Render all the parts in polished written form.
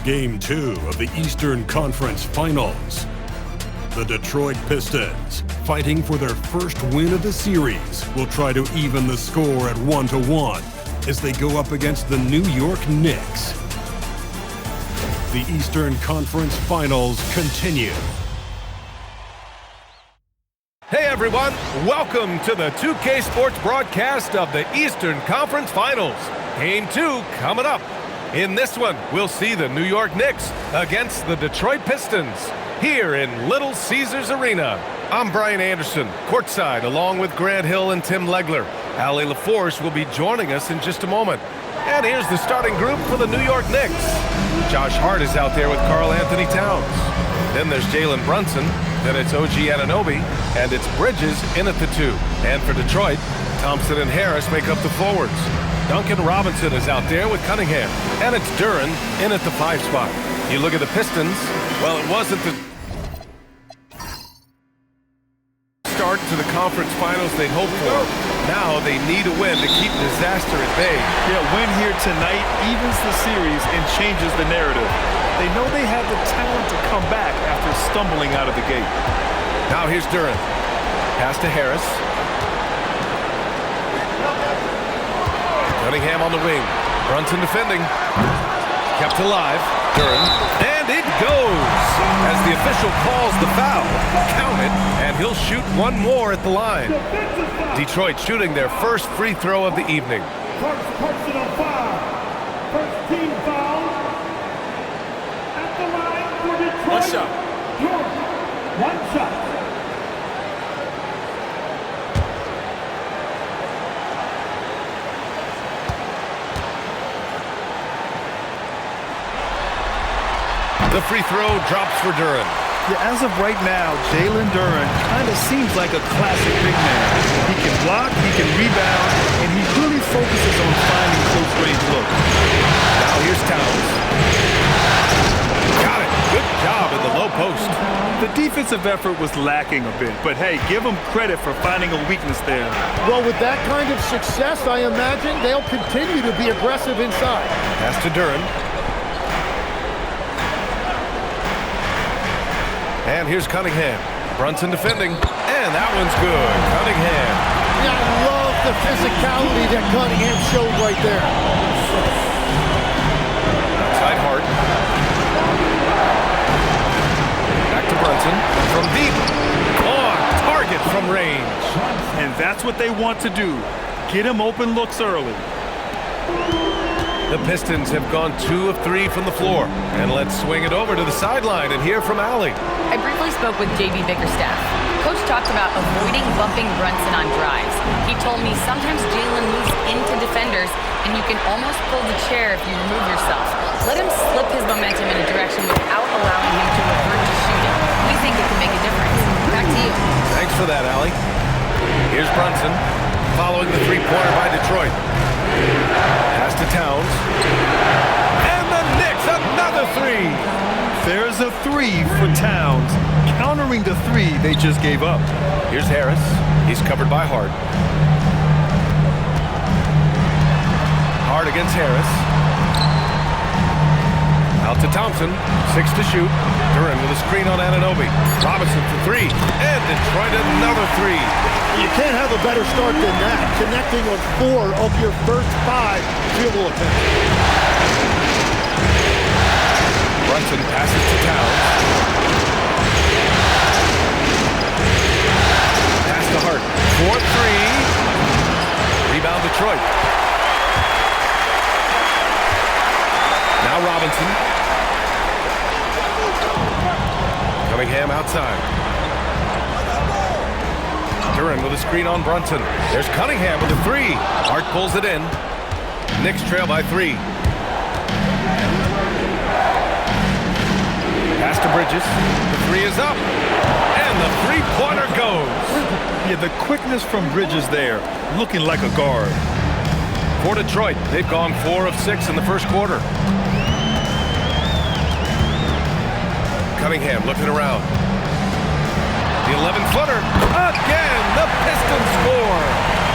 Game 2 of the Eastern Conference Finals. The Detroit Pistons, fighting for their first win of the series, will try to even the score at 1-1 as they go up against the New York Knicks. The Eastern Conference Finals continue. Hey everyone, welcome to the 2K Sports broadcast of the Eastern Conference Finals. Game 2 coming up. In this one, we'll see the New York Knicks against the Detroit Pistons here in Little Caesars Arena. I'm Brian Anderson, courtside, along with Grant Hill and Tim Legler. Allie LaForce will be joining us in just a moment. And here's the starting group for the New York Knicks. Josh Hart is out there with Karl Anthony Towns. Then there's Jalen Brunson. Then it's OG Anunoby. And it's Bridges in at the 2. And for Detroit, Thompson and Harris make up the forwards. Duncan Robinson is out there with Cunningham. And it's Duren in at the 5 spot. You look at the Pistons, well, it wasn't the start to the conference finals they'd hoped for. Now they need a win to keep disaster at bay. Yeah, win here tonight evens the series and changes the narrative. They know they have the talent to come back after stumbling out of the gate. Now here's Duren. Pass to Harris. Cunningham on the wing. Brunson defending. Kept alive. Duren. And it goes! As the official calls the foul. Count it, and he'll shoot one more at the line. Detroit shooting their first free throw of the evening. First personal foul. First team foul. At the line for Detroit. One shot. One shot. The free throw drops for Duren. Yeah, as of right now, Jalen Duren kind of seems like a classic big man. He can block, he can rebound, and he really focuses on finding close-range looks. Now here's Towns. Got it. Good job in the low post. The defensive effort was lacking a bit, but hey, give him credit for finding a weakness there. Well, with that kind of success, I imagine they'll continue to be aggressive inside. Pass to Duren. And here's Cunningham. Brunson defending. And that one's good. Cunningham. Yeah, I love the physicality that Cunningham showed right there. Outside Hart. Back to Brunson. From deep. On target from range. And that's what they want to do. Get him open looks early. The Pistons have gone 2 of 3 from the floor. And let's swing it over to the sideline and hear from Allie. I briefly spoke with J.B. Bickerstaff. Coach talked about avoiding bumping Brunson on drives. He told me sometimes Jalen moves into defenders, and you can almost pull the chair if you remove yourself. Let him slip his momentum in a direction without allowing him to revert to shooting. We think it can make a difference. Back to you. Thanks for that, Allie. Here's Brunson, following the three-pointer by Detroit. Pass to Towns. And the Knicks, another 3. There's a 3 for Towns, countering the 3 they just gave up. Here's Harris. He's covered by Hart. Hart against Harris. Out to Thompson. 6 to shoot. Duren with a screen on Anunoby. Robinson for 3. And Detroit another 3. You can't have a better start than that, connecting on 4 of your first 5 field goal attempts. Brunson passes to Towns. Pass to Hart. 4-3. Rebound Detroit. Now Robinson. Cunningham outside. Duren with a screen on Brunson. There's Cunningham with a 3. Hart pulls it in. Knicks trail by 3. Pass to Bridges. The 3 is up. And the three-pointer goes. Yeah, the quickness from Bridges there, looking like a guard. For Detroit, they've gone 4 of 6 in the first quarter. Cunningham looking around. The 11-footer. Again, the Pistons score.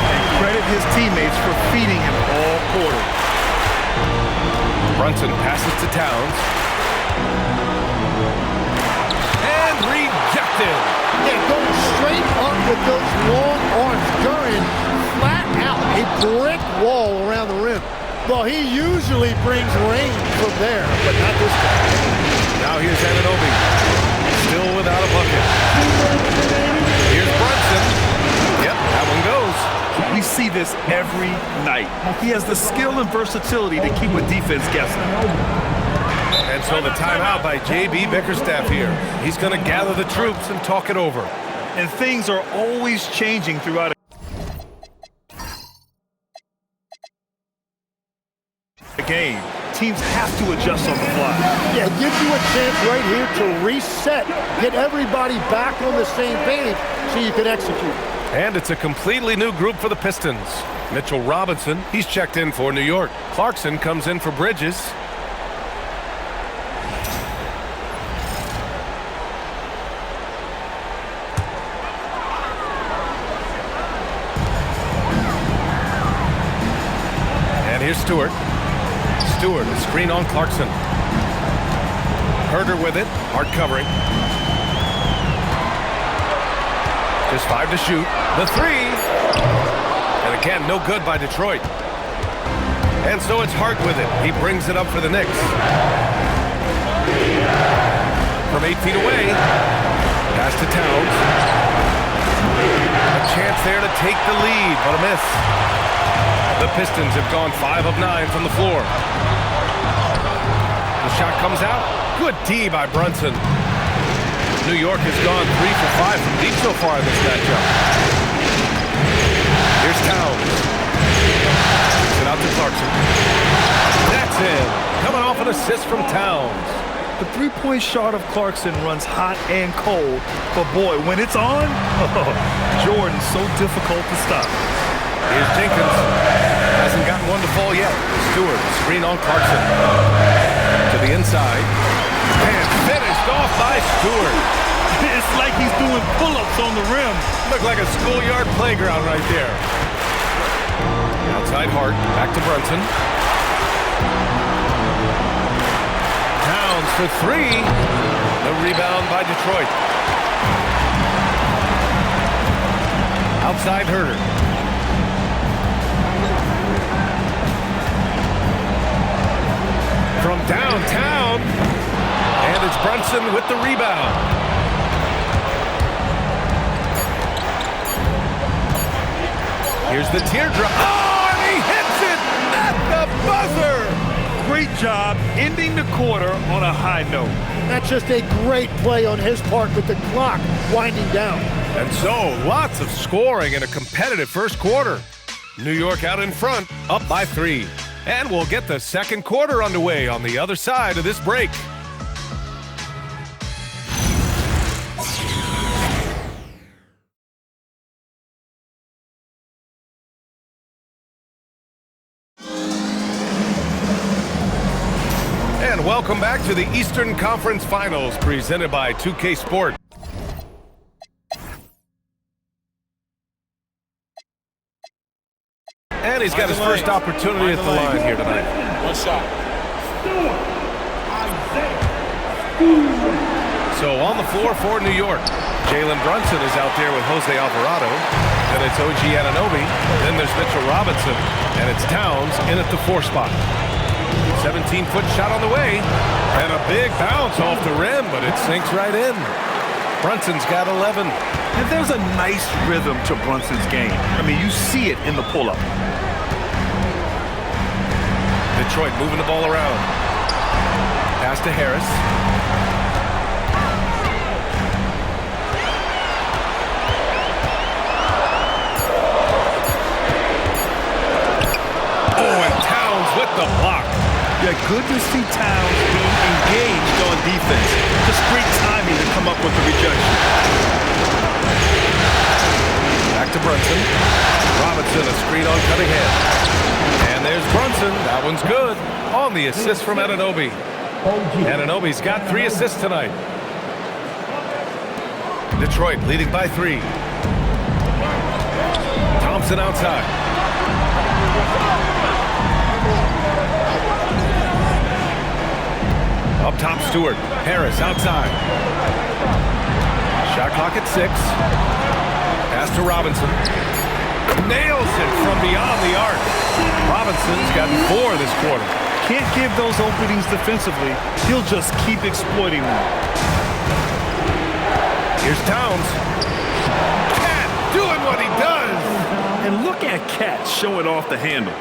And credit his teammates for feeding him all quarter. Brunson passes to Towns. And rejected. Yeah, going straight up with those long arms. Duran flat out a brick wall around the rim. Well, he usually brings rain from there, but not this time. Now here's Anunoby. Still without a bucket. Here's Brunson. Yep, that one goes. We see this every night. He has the skill and versatility to keep a defense guessing. And so the timeout by J.B. Bickerstaff here. He's going to gather the troops and talk it over. And things are always changing throughout the game. Teams have to adjust on the fly. Yeah, it gives you a chance right here to reset, get everybody back on the same page so you can execute. And it's a completely new group for the Pistons. Mitchell Robinson, he's checked in for New York. Clarkson comes in for Bridges. And here's Stewart. Stewart, a screen on Clarkson. Herder with it, hard covering. Just 5 to shoot. The 3. And again, no good by Detroit. And so it's Hart with it. He brings it up for the Knicks. From 8 feet away. Pass to Towns. A chance there to take the lead, but a miss. The Pistons have gone 5 of 9 from the floor. The shot comes out. Good D by Brunson. New York has gone 3 for 5 from deep so far in this matchup. Here's Towns. Kicks it out to Clarkson. That's it. Coming off an assist from Towns. The three-point shot of Clarkson runs hot and cold, but boy, when it's on, Jordan's so difficult to stop. Here's Jenkins. Hasn't gotten one to fall yet. Stewart, screen on Clarkson. To the inside. And finished off by Stewart. It's like he's doing pull-ups on the rim. Looked like a schoolyard playground right there. Outside Hart, back to Brunson. Towns for 3. The rebound by Detroit. Outside Herder. From downtown. And it's Brunson with the rebound. Here's the teardrop. Oh, and he hits it at the buzzer. Great job ending the quarter on a high note. That's just a great play on his part with the clock winding down. And so, lots of scoring in a competitive first quarter. New York out in front, up by 3. And we'll get the second quarter underway on the other side of this break. And welcome back to the Eastern Conference Finals presented by 2K Sport. And he's got his first opportunity at the line here tonight. One shot. So on the floor for New York, Jalen Brunson is out there with Jose Alvarado. Then it's OG Anunoby. Then there's Mitchell Robinson. And it's Towns in at the 4 spot. 17-foot shot on the way. And a big bounce off the rim, but it sinks right in. Brunson's got 11. And there's a nice rhythm to Brunson's game. I mean, you see it in the pull-up. Detroit moving the ball around. Pass to Harris. Oh, and Towns with the block. Yeah, good to see Towns being engaged on defense. Just great timing to come up with the rejection. Back to Brunson. Robinson, a screen on Cunningham. And there's Brunson. That one's good. On the assist from Anunoby. Anunoby's got 3 assists tonight. Detroit leading by 3. Thompson outside. Up top, Stewart. Harris outside. Shot clock at 6. Pass to Robinson. Nails it from beyond the arc. Robinson's gotten 4 this quarter. Can't give those openings defensively. He'll just keep exploiting them. Here's Towns. Cat doing what he does. And look at Cat showing off the handle.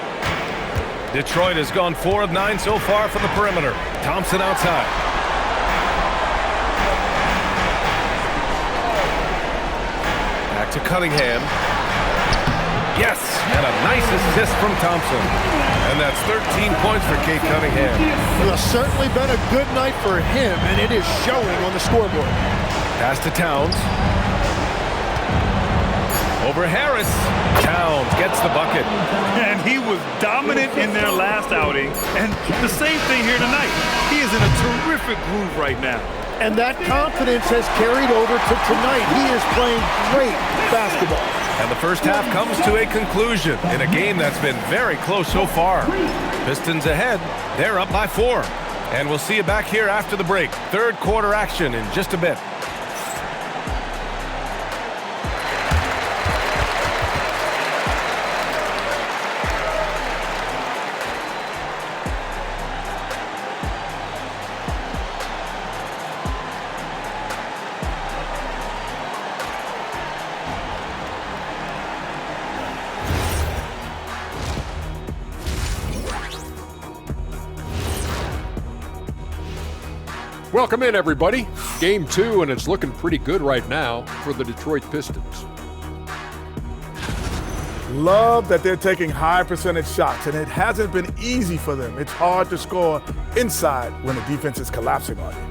Detroit has gone 4 of 9 so far from the perimeter. Thompson outside. Back to Cunningham. Yes, and a nice assist from Thompson. And that's 13 points for Kate Cunningham. Well, certainly been a good night for him, and it is showing on the scoreboard. Pass to Towns. Over Harris. Towns gets the bucket. And he was dominant in their last outing. And the same thing here tonight. He is in a terrific groove right now. And that confidence has carried over to tonight. He is playing great basketball. And the first half comes to a conclusion in a game that's been very close so far. Pistons ahead. They're up by 4. And we'll see you back here after the break. Third quarter action in just a bit. Welcome in, everybody. Game 2, and it's looking pretty good right now for the Detroit Pistons. Love that they're taking high percentage shots, and it hasn't been easy for them. It's hard to score inside when the defense is collapsing on you.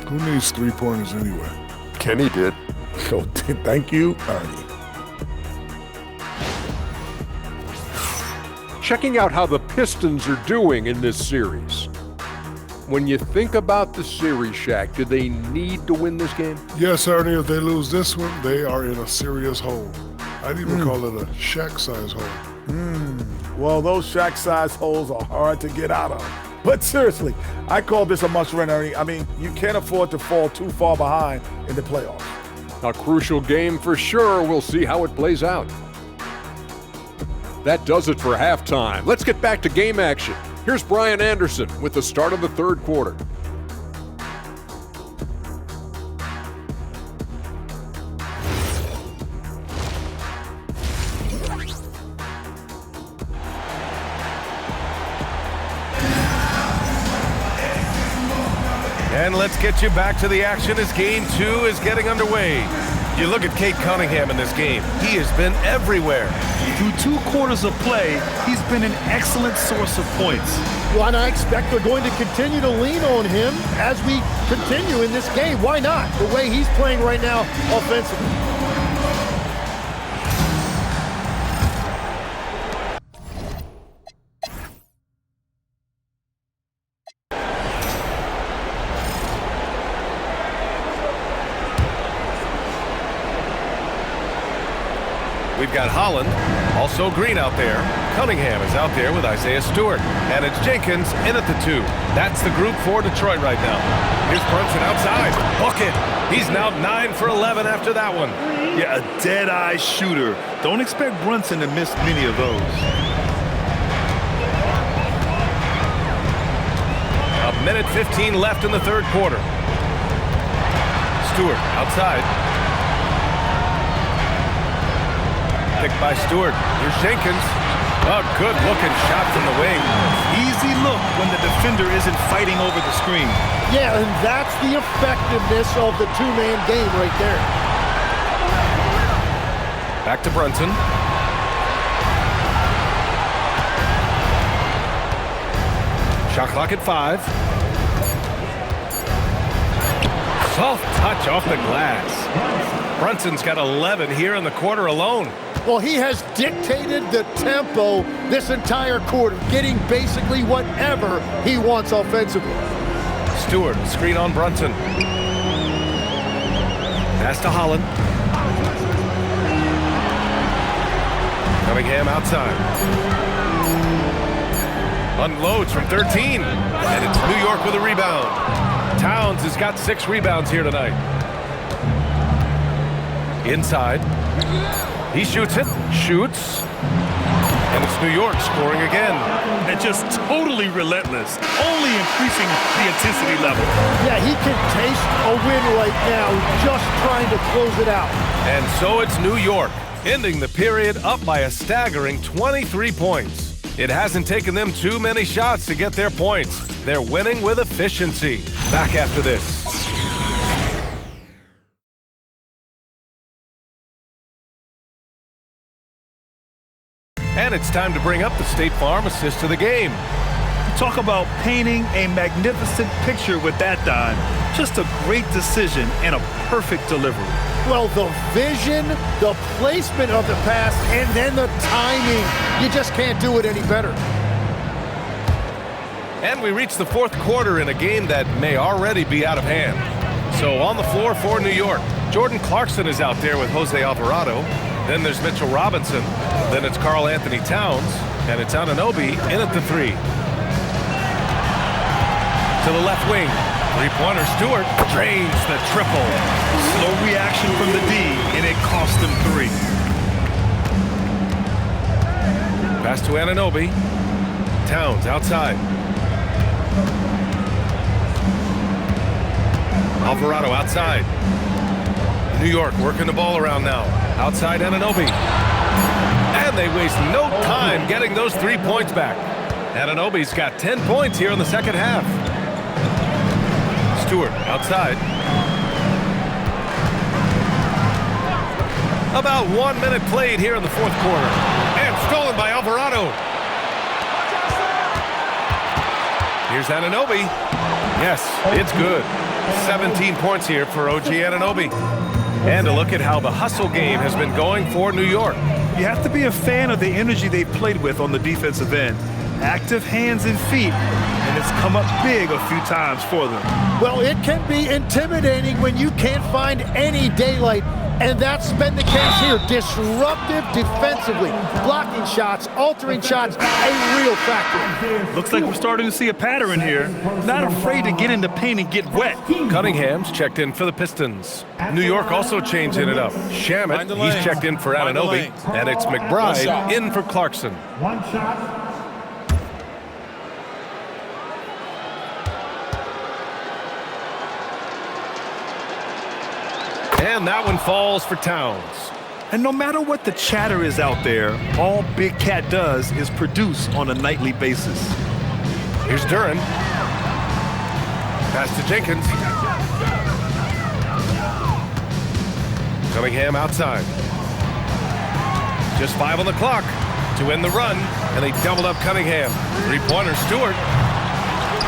Who needs three-pointers anyway? Kenny did. So thank you, Ernie. Checking out how the Pistons are doing in this series. When you think about the series, Shaq, do they need to win this game? Yes, Ernie, if they lose this one, they are in a serious hole. I'd even call it a Shaq-size hole. Well, those Shaq-size holes are hard to get out of. But seriously, I call this a must-win, Ernie. I mean, you can't afford to fall too far behind in the playoffs. A crucial game for sure. We'll see how it plays out. That does it for halftime. Let's get back to game action. Here's Brian Anderson with the start of the third quarter. And let's get you back to the action as game 2 is getting underway. You look at Kate Cunningham in this game. He has been everywhere. Through 2 quarters of play, he's been an excellent source of points. Well, and I expect they're going to continue to lean on him as we continue in this game. Why not? The way he's playing right now offensively. We've got Holland, also Green out there. Cunningham is out there with Isaiah Stewart. And it's Jenkins in at the 2. That's the group for Detroit right now. Here's Brunson outside. Bucket. He's now 9 for 11 after that one. Yeah, a dead-eye shooter. Don't expect Brunson to miss many of those. A minute 15 left in the third quarter. Stewart outside. Picked by Stewart. Here's Jenkins. A good-looking shot from the wing. Easy look when the defender isn't fighting over the screen. Yeah, and that's the effectiveness of the two-man game right there. Back to Brunson. Shot clock at 5. Soft touch off the glass. Brunson's got 11 here in the quarter alone. Well, he has dictated the tempo this entire quarter, getting basically whatever he wants offensively. Stewart, screen on Brunson. Pass to Holland. Cunningham outside. Unloads from 13. And it's New York with a rebound. Towns has got 6 rebounds here tonight. Inside. He shoots it. Shoots. And it's New York scoring again. And just totally relentless, only increasing the intensity level. Yeah, he can taste a win right now, just trying to close it out. And so it's New York, ending the period up by a staggering 23 points. It hasn't taken them too many shots to get their points. They're winning with efficiency. Back after this. And it's time to bring up the State Farm assist of the game. Talk about painting a magnificent picture with that dime. Just a great decision and a perfect delivery. Well, the vision, the placement of the pass, and then the timing. You just can't do it any better. And we reach the 4th quarter in a game that may already be out of hand. So on the floor for New York, Jordan Clarkson is out there with Jose Alvarado. Then there's Mitchell Robinson. Then it's Karl Anthony Towns. And it's Anunoby in at the 3. To the left wing. 3-pointer Stewart drains the triple. Slow reaction from the D, and it cost him 3. Pass to Anunoby. Towns outside. Alvarado outside. New York working the ball around now. Outside Anunoby. And they waste no time getting those 3 points back. Anunoby's got 10 points here in the second half. Stewart outside. About 1 minute played here in the 4th quarter. And stolen by Alvarado. Here's Anunoby. Yes, it's good. 17 points here for OG Anunoby. And a look at how the hustle game has been going for New York. You have to be a fan of the energy they've played with on the defensive end. Active hands and feet, and it's come up big a few times for them. Well, it can be intimidating when you can't find any daylight, and that's been the case here. Disruptive defensively, blocking shots, altering shots, a real factor. Looks like we're starting to see a pattern here. Not afraid to get in the paint and get wet. Cunningham's checked in for the Pistons. New York also changing it up. Shamet, he's checked in for Anunoby, and it's McBride in for Clarkson. One shot. And that one falls for Towns. And no matter what the chatter is out there, all Big Cat does is produce on a nightly basis. Here's Duren. Pass to Jenkins. Cunningham outside. Just 5 on the clock to end the run, and they doubled up Cunningham. 3-pointer Stewart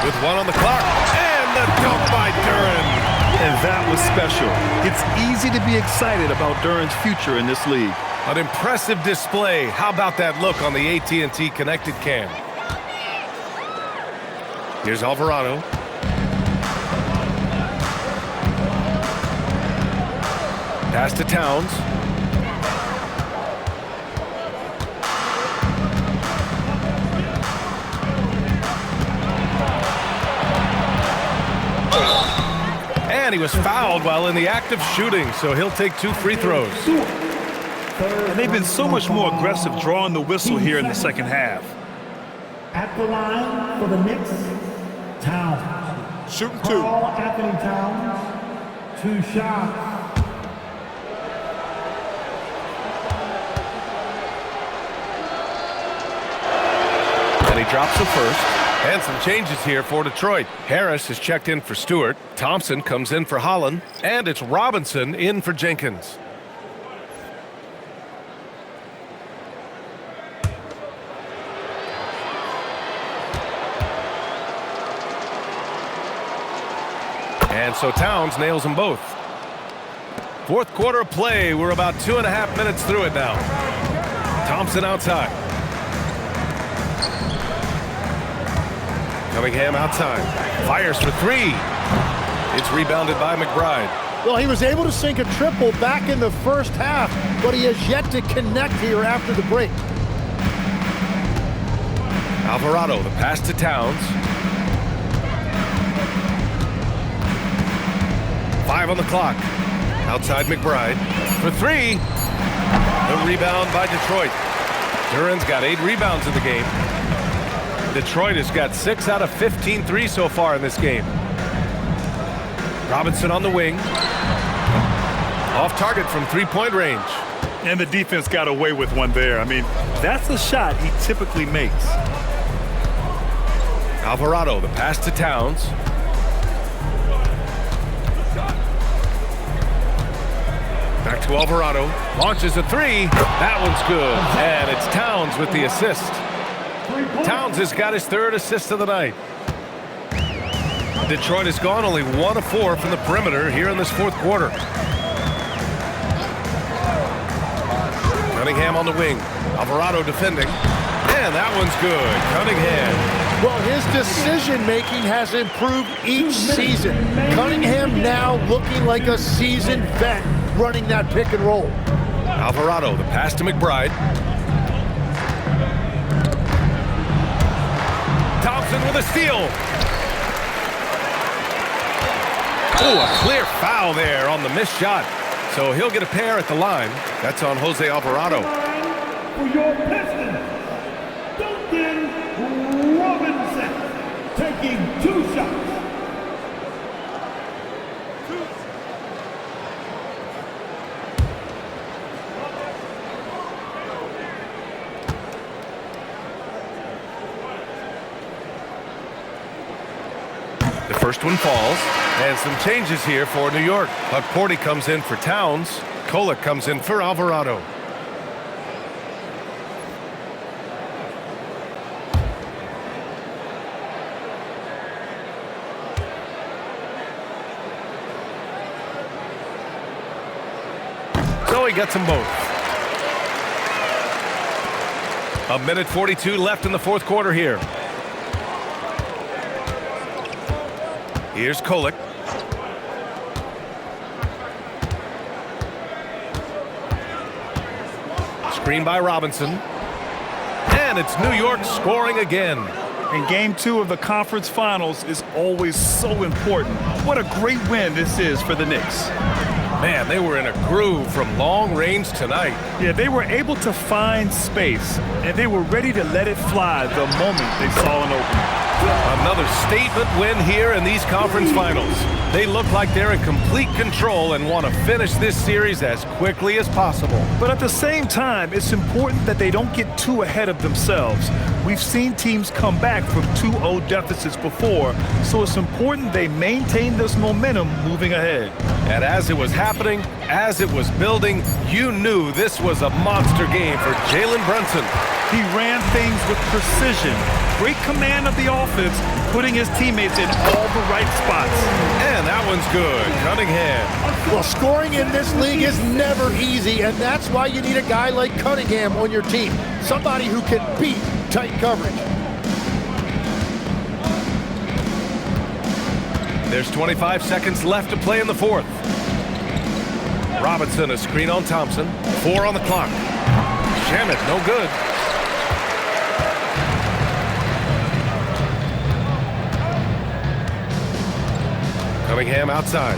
with 1 on the clock, and the dunk by Duren. And that was special. It's easy to be excited about Duren's future in this league. An impressive display. How about that look on the AT&T connected cam? Here's Alvarado. Pass to Towns. And he was fouled while in the act of shooting, so he'll take 2 free throws. And they've been so much more aggressive drawing the whistle here in the second half. At the line for the Knicks, Towns. Shooting 2. Karl Anthony Towns, 2 shots. And he drops the first. And some changes here for Detroit. Harris is checked in for Stewart. Thompson comes in for Holland. And it's Robinson in for Jenkins. And so Towns nails them both. 4th quarter of play. We're about 2.5 minutes through it now. Thompson outside. Cunningham outside. Fires for 3. It's rebounded by McBride. Well, he was able to sink a triple back in the first half, but he has yet to connect here after the break. Alvarado, the pass to Towns. 5 on the clock. Outside McBride for 3. The rebound by Detroit. Duran's got 8 rebounds in the game. Detroit has got 6 out of 15 threes so far in this game. Robinson on the wing. Off target from 3-point range. And the defense got away with one there. I mean, that's a shot he typically makes. Alvarado, the pass to Towns. Back to Alvarado. Launches a 3. That one's good. And it's Towns with the assist. Towns has got his 3rd assist of the night. Detroit has gone only 1 of 4 from the perimeter here in this 4th quarter. Cunningham on the wing. Alvarado defending. And that one's good. Cunningham. Well, his decision-making has improved each season. Cunningham now looking like a seasoned vet running that pick and roll. Alvarado, the pass to McBride. Thompson with a steal. Oh, a clear foul there on the missed shot. So he'll get a pair at the line. That's on Jose Alvarado. For your Pistons, Duncan Robinson taking 2 shots. The first one falls. And some changes here for New York. Porty comes in for Towns. Kolek comes in for Alvarado. So he gets them both. 1:42 left in the 4th quarter here. Here's Kolek. Screen by Robinson. And it's New York scoring again. And Game 2 of the conference finals is always so important. What a great win this is for the Knicks. Man, they were in a groove from long range tonight. Yeah, they were able to find space, and they were ready to let it fly the moment they saw an opening. Another statement win here in these conference finals. They look like they're in complete control and want to finish this series as quickly as possible. But at the same time, it's important that they don't get too ahead of themselves. We've seen teams come back from 2-0 deficits before, so it's important they maintain this momentum moving ahead. And as it was happening, as it was building, you knew this was a monster game for Jalen Brunson. He ran things with precision, great command of the offense, putting his teammates in all the right spots. And that one's good. Cunningham. Well, scoring in this league is never easy, and that's why you need a guy like Cunningham on your team. Somebody who can beat tight coverage. There's 25 seconds left to play in the 4th. Robinson, a screen on Thompson. 4 on the clock. Shamet, no good. Cunningham outside.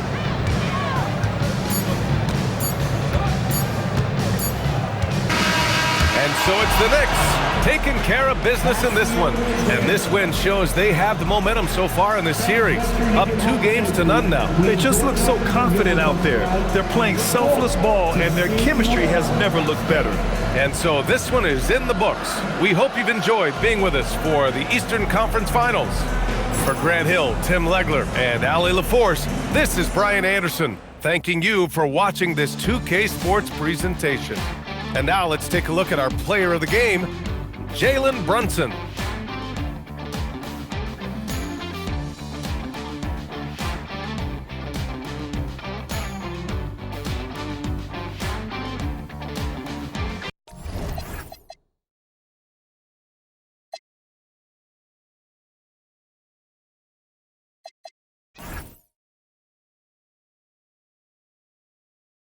And so it's the Knicks taking care of business in this one. And this win shows they have the momentum so far in this series. Up 2 games to none now. They just look so confident out there. They're playing selfless ball, and their chemistry has never looked better. And so this one is in the books. We hope you've enjoyed being with us for the Eastern Conference Finals. For Grant Hill, Tim Legler, and Ali LaForce, this is Brian Anderson, thanking you for watching this 2K Sports presentation. And now let's take a look at our player of the game, Jalen Brunson.